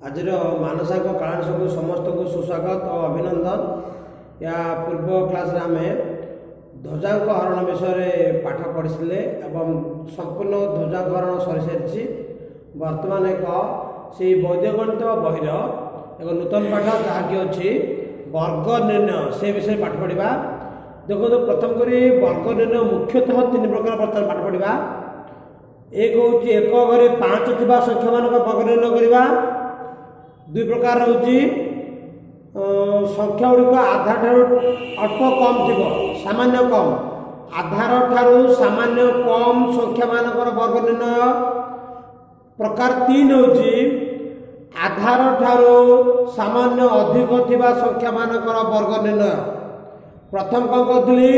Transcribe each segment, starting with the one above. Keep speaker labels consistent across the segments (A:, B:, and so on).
A: आजिर मानसांक कलांश को समस्त को सुस्वागत और अभिनंदन। या पूर्व क्लास आम ध्वजांक हरण विषय पाठ पढ़ी एवं संपूर्ण ध्वजांक हरण सरी सारी बर्तमान एक से वैद्यगणित बहिर एक नूतन पाठ जहाँकि अच्छी वर्ग निर्णय से विषय पाठ पढ़ा। देखो प्रथम करी वर्ग निर्णय मुख्यतः तीन प्रकार बर्तमान पाठ पढ़ा। एक हूँ एक घरे 5 थिबा संख्या मान वर्ग निर्णय करवा। दुई प्रकार होची संख्या गुड़िक आधार ठारू अल्प कम थी सामान्य कम आधार ठारू सामान्य कम संख्या मानकर वर्ग निर्णय। प्रकार 3 होची आधार ठारू सामान्य अधिक थिबा संख्या मानकर वर्ग निर्णय। प्रथम कौन कहली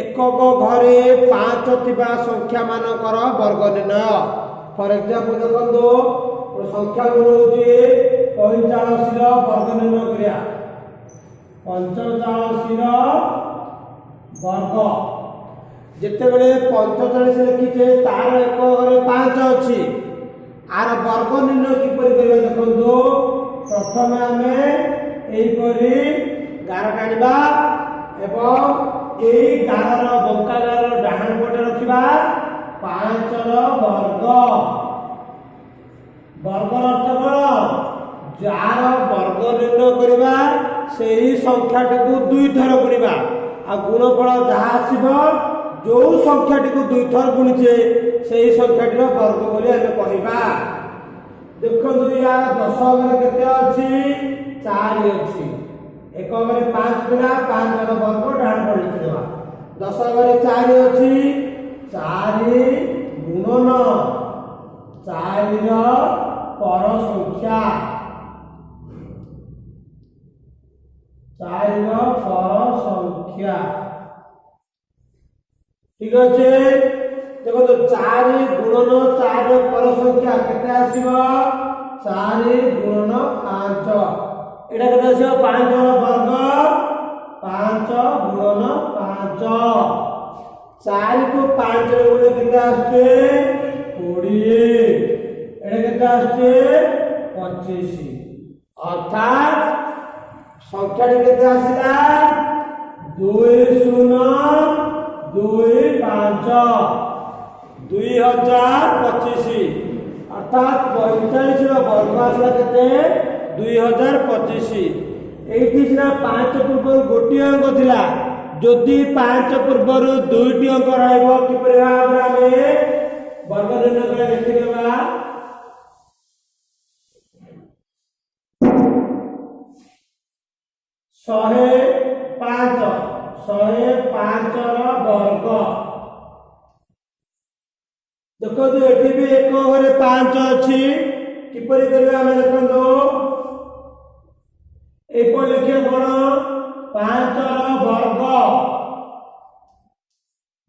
A: एक घरे 5 थिबा संख्या मानकर वर्ग निर्णय। फॉर एग्जांपल देखो संख्या गुण होची 45 वर्ग निर्णय करिया 45 वर्ग जिते बड़े 45 लिखिछे तार एक घरे 5 अछि आर वर्ग निर्णय किपरि करिया देखंतु। प्रथम आमे एई परि गार काढिबा एवं एई गार बंका गार डाहाण पटे रखिबा 5 वर्ग। वर्ग अर्थ कौन जार वर्ग निर्णय करवा से ही संख्याटी को 2 थर गुणा आ गुणफल जहाँ आसब जो संख्याटी को 2 थर गुणिचे से ही संख्याटी वर्ग बोली आम कहवा। देखो यार 10 घरे केते अच्छी 4 अच्छी एक घरे 5 थिला 5 वर्ग डाण पर लिखिदेवा। 10 घरे 4 अच्छी 4 गुणन 4 पर संख्या 4 पर संख्या ठीक अच्छे। देखो तो 4 गुणन 4 पर संख्या केते आसीबो 4 गुणन 5 एटा केते आसीबो 5 वर्ग 5 गुणन 5 4 को 5 रे गुणे केते आछे 20 25 अर्थात संख्या केते आसिला 2025 अर्थात 45 वर्ग आसिला केते 2025। एठी सिना 5 पूर्व गोटी अंक थिला जदि 5 पूर्व 2टी अंक रहइबो किपरि भाबरे वर्ग निर्णय करे देखिबा। 105 वर्ग देखो तो एठी भी एक घरे 5 अछि किपरि करबा हम देखंदो एपर लिखे कोन 5 वर्ग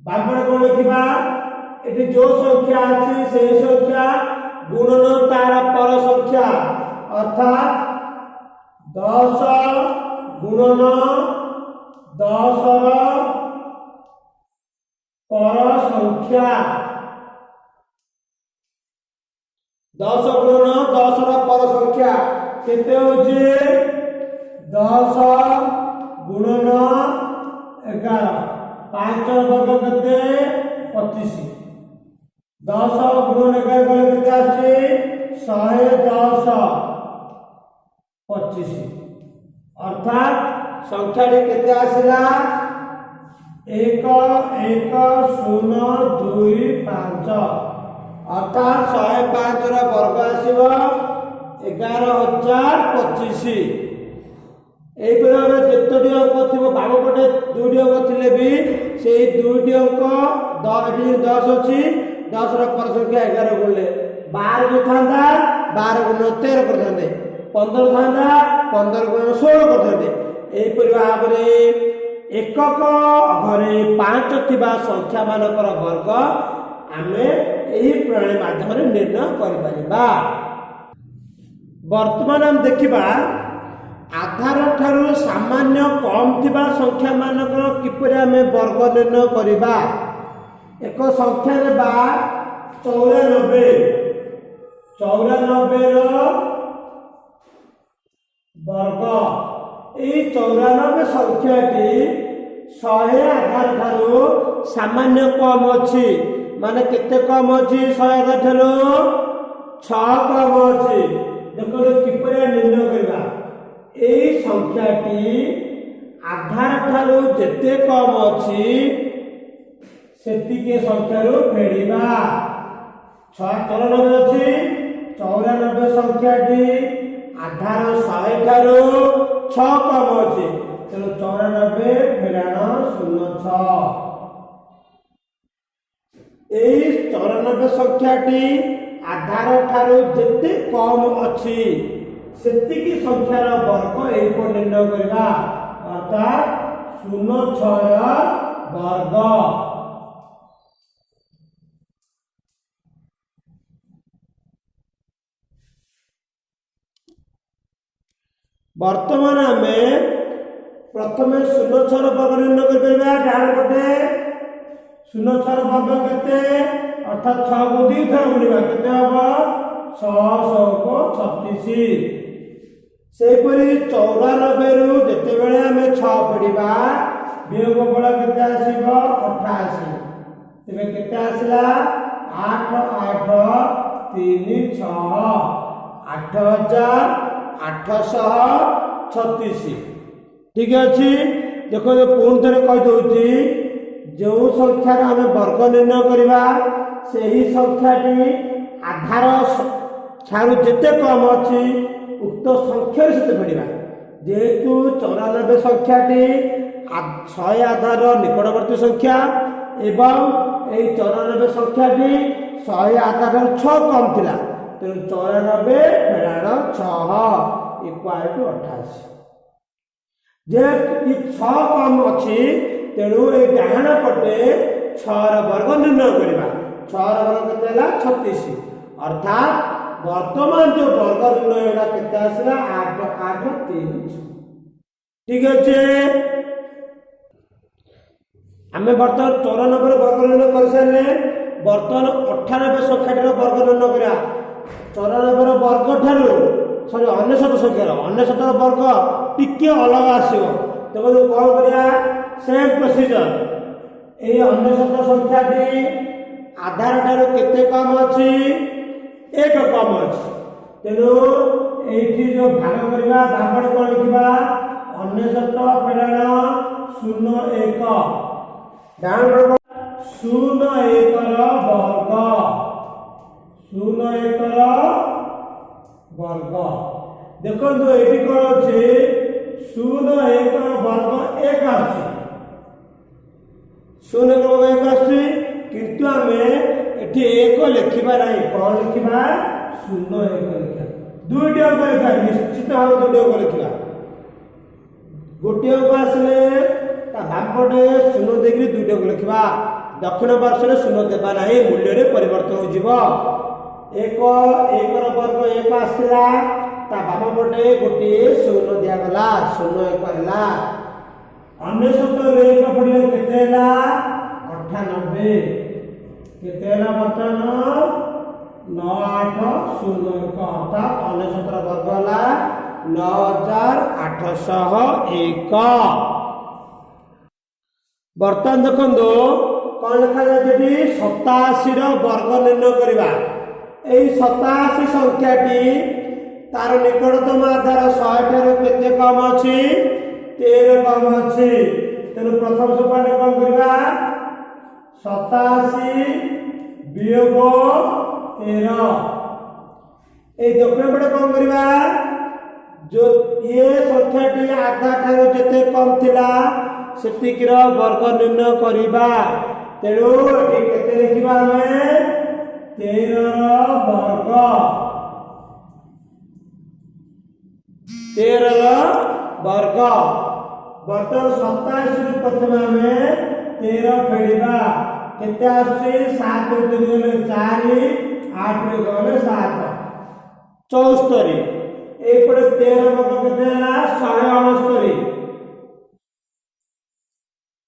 A: बाबरे कोन लिखिबा एठी जो संख्या अछि से संख्या गुणन तार पर संख्या अर्थात 10 गुणन 10 पर संख्या 10 गुणन 10 पर संख्या केते होची 10 गुणन 11 5 वर्ग केते 25 10 गुणन 11 केते आछि 110 25 अर्थात संख्या केते आसिला 1 1 0 2 5 अर्थात 105 वर्ग आसिबो 11025। एई प्रकार जेतोटी अंक थिबो बाम पटे 2टी अंक थिले भी सेई 2टी अंक 10 अछि 10 पर संख्या 11 गुणले 12 जो थांदा 12 गुण 13 करथांदे 15 थांदा 15 गुण 16 करथांदे। एई भाव एकक घरे 5 थिबा संख्या मानकर वर्ग आमे एही प्रणाली माध्यम निर्णय करि परिबा। वर्तमान हम देखिबा आधार ठारू सामान्य कम थिबा संख्या मानकर किपरि आमे वर्ग निर्णय करिबा। एक संख्या लेबा 94 रो वर्ग। यही 94 संख्याटी 100 आधार ठारू सामान्य कम अच्छी माने केते कम अच्छी 100 आधार ठारू 6 कम अच्छी। देखो किपरि निर्णय करबा यही संख्याटी आधार ठारू जेते कम अच्छी सेतिके संख्यारू फेड़िबा। 94 अच्छी 94 संख्याटी आधार 100 ठारू 6 कम अच्छी तेणु 94 फेड़ाण 06। यही 94 संख्याटी आधार ठारू जेते कम अच्छी सेतिकी संख्यार वर्ग एही निर्णय करबा अर्थात 06 वर्ग। वर्तमान आम प्रथम 06 वर्ग निर्णय कर डाण पटे 06 वर्ग केते अर्थात 6 को 2 थर गुणिबा केते हबो 6 को 36। सेपरी 94 रु जेते बेले आमे 6 पढिबा वियोग बळ केते आसीबो 88। तेबे केते आसला 8 8 3 6 8836। ठीक अच्छे देखो पुणी थे कहीदे जो संख्यार आम वर्ग निर्णय करवा से ही संख्याटी आधार ठारू जेते कम अच्छी उक्त संख्या से फेड़ा जेहेतु 94 संख्याटी 100 आधार निकटवर्ती संख्या एवं यही 94 संख्याटी 100 आधार 6 कम थिला तेणु 94 फेड़ाण 6 इक्वाल टू 88। जे 6 कम अच्छी तेणु ये डाण पटे 6 वर्ग निर्णय करवा 6 वर्ग केते 36 अर्थात वर्तमान जो वर्ग निर्णय केते आसला 8 8 3 6। ठीक अच्छे आम बर्तमान 94 वर्ग निर्णय कर सारे बर्तमान 98 संख्याटर वर्ग निर्णय करा 94 वर्ग ठारू सॉरी 99 संख्यार 99 वर्ग टिके अलग आसो तेज कौन करा सेम प्रोसीजर ये 99 संख्याटी आधार ठारू केते कम अच्छी 1 कम अच्छी तेणु ये जो भाग करवा भाग कौन लिखा 99 फेड़ाण 01 डाण 01 वर्ग 01 वर्ग। देखो ये कौन अच्छे 01 वर्ग 1 वर्ग 1 किंतु आम ये 1 लिखा ना कौन लिखा 01 लिखा 2टी अंक लिखा निश्चित भाव 2टी अंक लिखा गोटे अंक आसले भागपटे 0 देकर 2टी अंक लिखा दक्षिण पार्श्व 0 देवा ना मूल्य परिवर्तन हो 1 वर्ग 1 आसला बाम पटे गोटे 0 दिगला 01 है 99 1 पड़े के 98 केते 98 9 8 0 1 अर्थात 99 वर्ग है 9801। बर्तमान देखो कौन लिखा जाए 87 वर्ग निर्णय करवा यही 87 संख्याटी तार निकटतम आधार 100 ठारू केते कम अच्छी 13 कम अच्छी तेणु प्रथम सोपान कौन करवा 87 वियोग 13 ये दक्षिण पटे कौन करवा जो ये संख्याटी आधार ठारू जेते कम थिला सेतिकीर वर्ग निर्णय करवा तेणु ये केते लिखिबा हमें 13 वर्ग 13 वर्ग। बर्तमान 27 प्रथम आम 13 फेड़ा केते 7 गले 4 8 गले 7 74 एपटे 13 वर्ग केते 169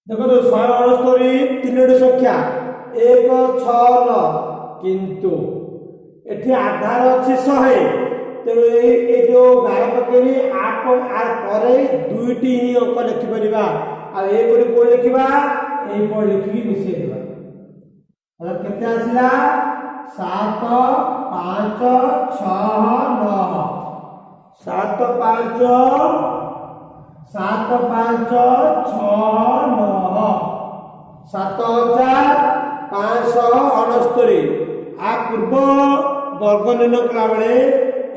A: देखो 169 3टी संख्या 1 6 9 किंतु एठी आधार अच्छी 100 तेणु ये जो गार पकेबी आर पर दुईटी ही अंक लिखिपर आ को लिखा ये लिखिकी मिसेदेवा केते आसला 7 5 6 9 7 5 6 9 7569 आ पूर्व वर्ग निर्णय कला बेले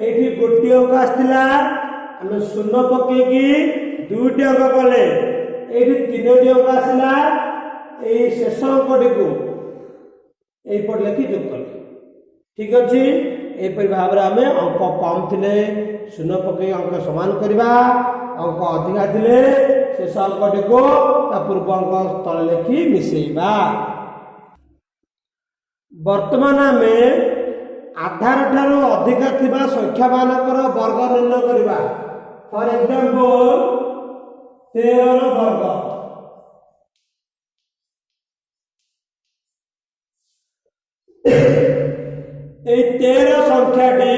A: ये गोटे अंक आसला आम शून्य पकईकि दुईटी अंक कले ये 3टी अंक आसला ये शेष अंकटी को यहीपट लिखि जोग कले ठीक अच्छे यहपरी भाव में आम अंक कम थे शून्य पकई अंक समान करवा अंक अधिका थे शेष अंकटी को पूर्व अंक तले लिखि मिसेबा। वर्तमान आम आधार ठारू अधिका थिबा संख्या मानकर वर्ग निर्णय करवा फॉर एग्जांपल 13 वर्ग ए 13 संख्याटी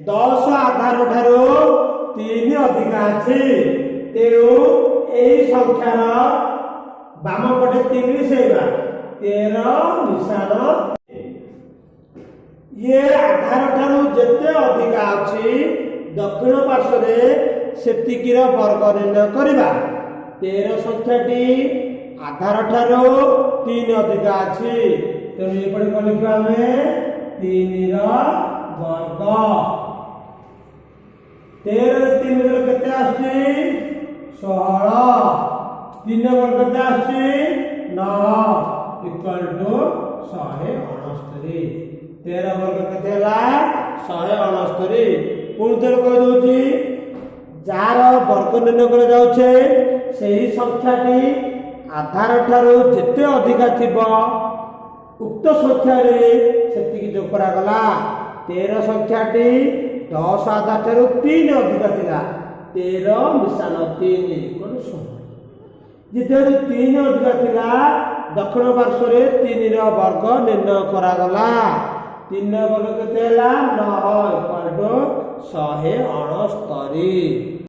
A: 10 आधार ठारू 3 अधिका अछि तेणु यही संख्यार बाम पटे 3 मिसेबा 13 मिशान ये आधार ठारू जेते अधिका अछि दक्षिण पार्श्व सेतिकीर वर्ग निर्णय करवा 13 संख्याटी आधार ठारू 3 अधिका अछि तेणु एपटे कौन लिखा हमें 3 वर्ग 13 3 केते आछि 16 3 वर्ग केते आछि 9 इक्वल टू 169 13 वर्ग केते हला 169 पुणी थे कह दूची जार वर्ग निर्णय कर जाउछे सही संख्याटी आधार ठारू जेते अधिका थिबो उक्त संख्या से जोग करागला 13 संख्याटी 10 आधार ठारू 3 अधिका थिला 13 मिशान 3 इक्वल 16 जिते 3 अधिका थिला दक्षिण पार्श्व 3 वर्ग निर्णय करागला 3 वर्ग केते हला 9 इक्वल टू 169।